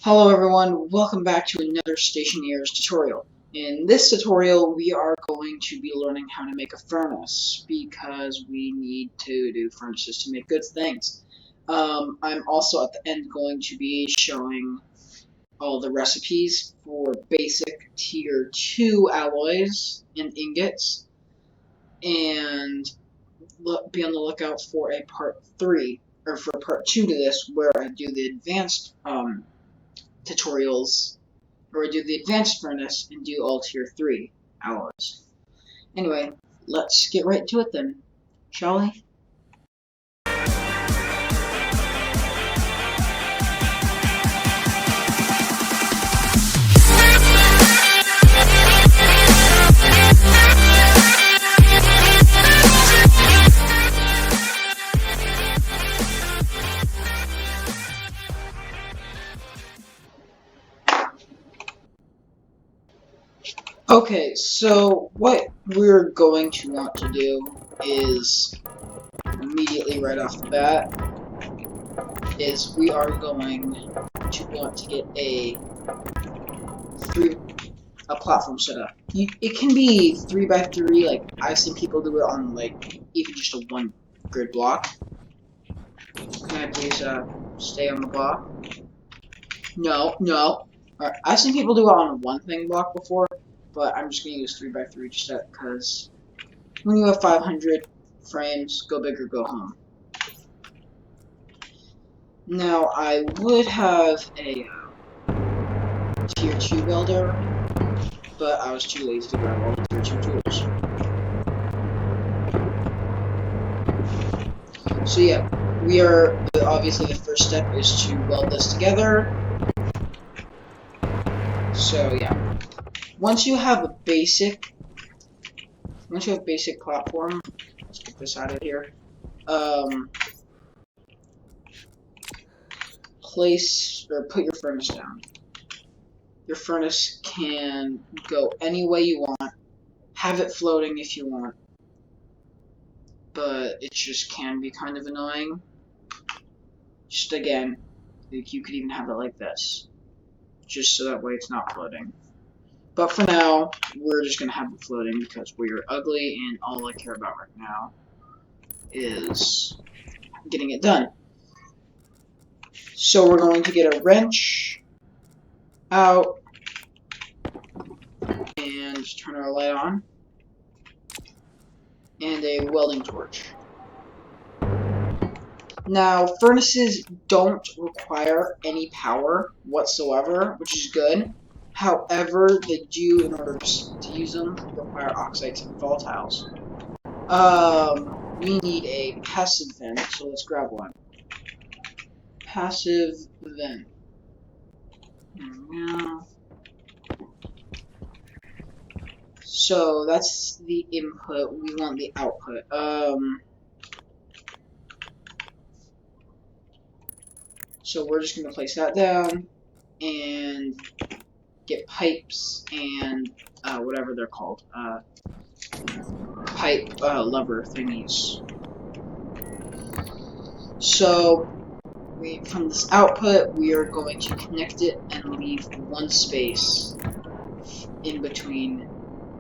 Hello everyone, welcome back to another Stationeers tutorial. In this tutorial we are going to be learning how to make a furnace because we need to do furnaces to make good things. I'm also at the end going to be showing all the recipes for basic tier 2 alloys and ingots, and be on the lookout for a part 3, or for part 2 to this, where I do the advanced tutorials, or do the advanced furnace and do all tier 3 alloys. Anyway, let's get right to it then, shall we? Okay, so what we're going to want to do is, immediately right off the bat, is we are going to want to get a platform set up. It can be 3x3, like I've seen people do it on like even just a 1 grid block. Can I please stay on the block? No. Alright, I've seen people do it on a 1 thing block before, but I'm just gonna use 3x3 just because when you have 500 frames, go big or go home. Now, I would have a tier 2 builder, but I was too lazy to grab all the tier 2 tools. So yeah, obviously the first step is to weld this together. So yeah, once you have a basic platform, let's get this out of here. Place or put your furnace down. Your furnace can go any way you want. Have it floating if you want, but it just can be kind of annoying. Just again, like you could even have it like this, just so that way it's not floating. But for now, we're just gonna have it floating because we're ugly, and all I care about right now is getting it done. So we're going to get a wrench out and just turn our light on, and a welding torch. Now, furnaces don't require any power whatsoever, which is good. However, they do, in order to use them, require oxides and volatiles. We need a passive vent, so let's grab one. Passive vent. Now, so that's the input. We want the output. So we're just gonna place that down and get pipes and whatever they're called, pipe lever thingies. So from this output, we are going to connect it and leave one space in between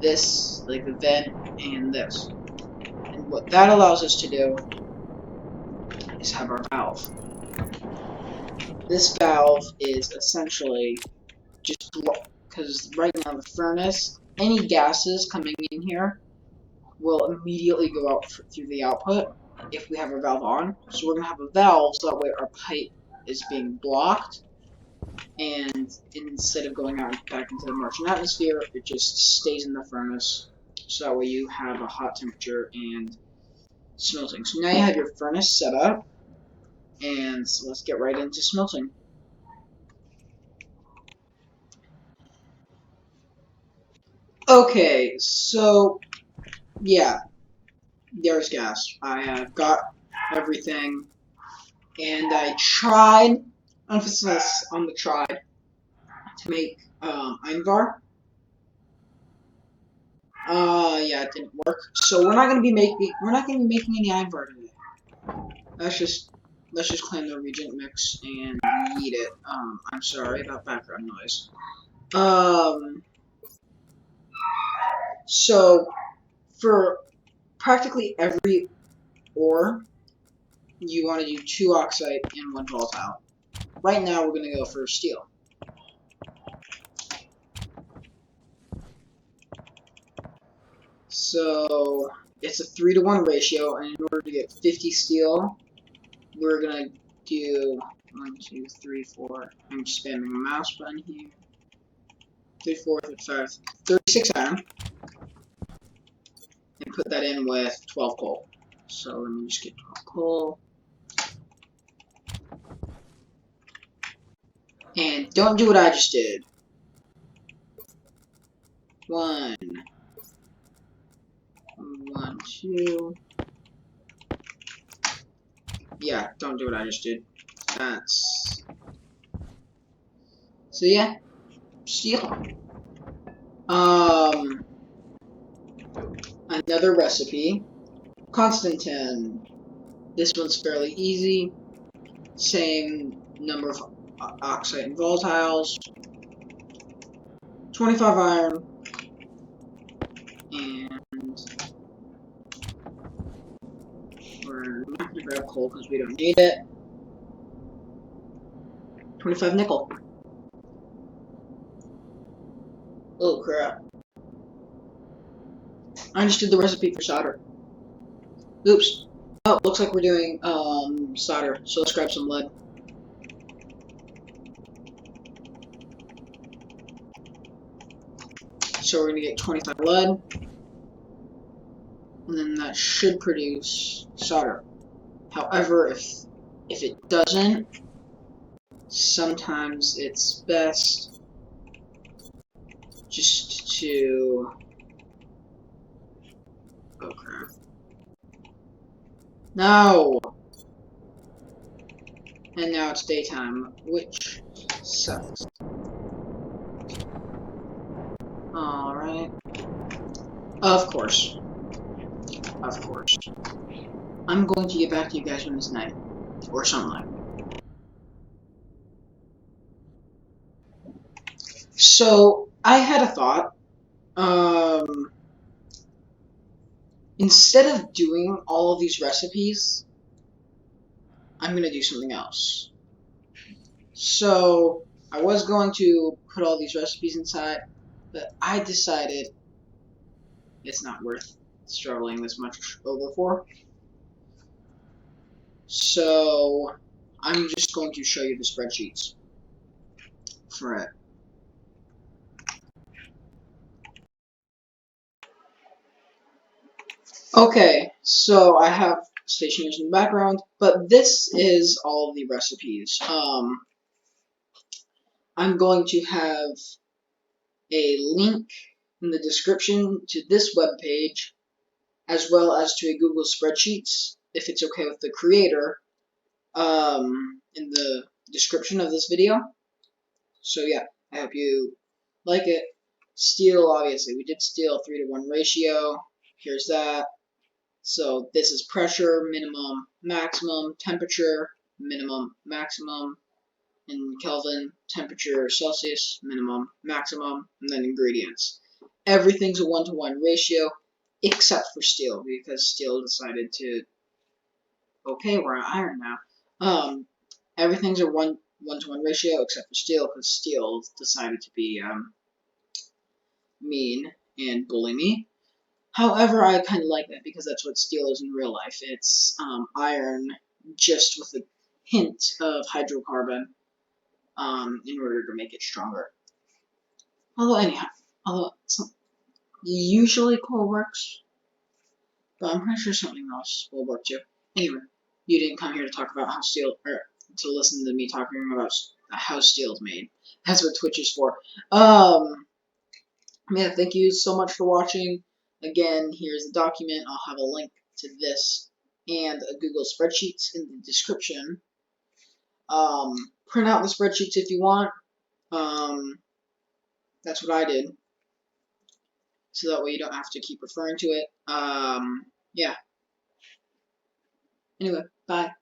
this, like the vent, and this. And what that allows us to do is have our valve. This valve is essentially just because right now the furnace, any gases coming in here will immediately go out through the output if we have our valve on. So we're going to have a valve so that way our pipe is being blocked, and instead of going out back into the Martian atmosphere, it just stays in the furnace, so that way you have a hot temperature and smelting. So now you have your furnace set up, and so let's get right into smelting. Okay, so yeah, there's gas. I have got everything, and I tried, emphasis on the tried, to make Einvar. Yeah, it didn't work. So we're not gonna be making any Einvar today. Let's just claim the Regent mix and need it. I'm sorry about background noise. So for practically every ore, you want to do 2 oxide and 1 volatile. Right now, we're going to go for steel. So it's a 3-to-1 ratio, and in order to get 50 steel, we're going to do 1, 2, 3, 4. I'm spamming my mouse button here. 3, 4, 5, 36 iron. And put that in with 12 coal. So let me just get 12 coal. And don't do what I just did. 1, 1, 2. Yeah, don't do what I just did. That's... So yeah, steel. Another recipe. Constantine. This one's fairly easy. Same number of oxide and volatiles. 25 iron. And we're not going to grab coal because we don't need it. 25 nickel. Oh crap. I understood the recipe for solder. Oops. Oh, looks like we're doing solder, so let's grab some lead. So we're gonna get 25 lead, and then that should produce solder. However, if it doesn't, sometimes it's best just to... Oh crap. No! And now it's daytime, which sucks. Alright. Of course. Of course. I'm going to get back to you guys when it's night. Or sunlight. So, I had a thought. Instead of doing all of these recipes, I'm gonna do something else. So, I was going to put all these recipes inside, but I decided it's not worth struggling this much over for. So, I'm just going to show you the spreadsheets for it. Okay, so I have Stationeers in the background, but this is all of the recipes. I'm going to have a link in the description to this web page, as well as to a Google Spreadsheets, if it's okay with the creator, in the description of this video. So yeah, I hope you like it. Steel, obviously, we did steel 3-to-1 ratio. Here's that. So this is pressure, minimum, maximum, temperature, minimum, maximum, in Kelvin, temperature, Celsius, minimum, maximum, and then ingredients. Everything's a 1-to-1 ratio, except for steel, because steel decided to, okay, we're on iron now. Everything's a 1-to-1 ratio, except for steel, because steel decided to be, mean and bully me. However, I kind of like that because that's what steel is in real life. It's iron just with a hint of hydrocarbon in order to make it stronger. Although, anyhow, usually coal works, but I'm pretty sure something else will work too. Anyway, you didn't come here to talk about how steel, or to listen to me talking about how steel is made. That's what Twitch is for. Yeah, thank you so much for watching. Again, here's the document. I'll have a link to this and a Google Spreadsheets in the description. Print out the spreadsheets if you want. That's what I did. So that way you don't have to keep referring to it. Yeah. Anyway, bye.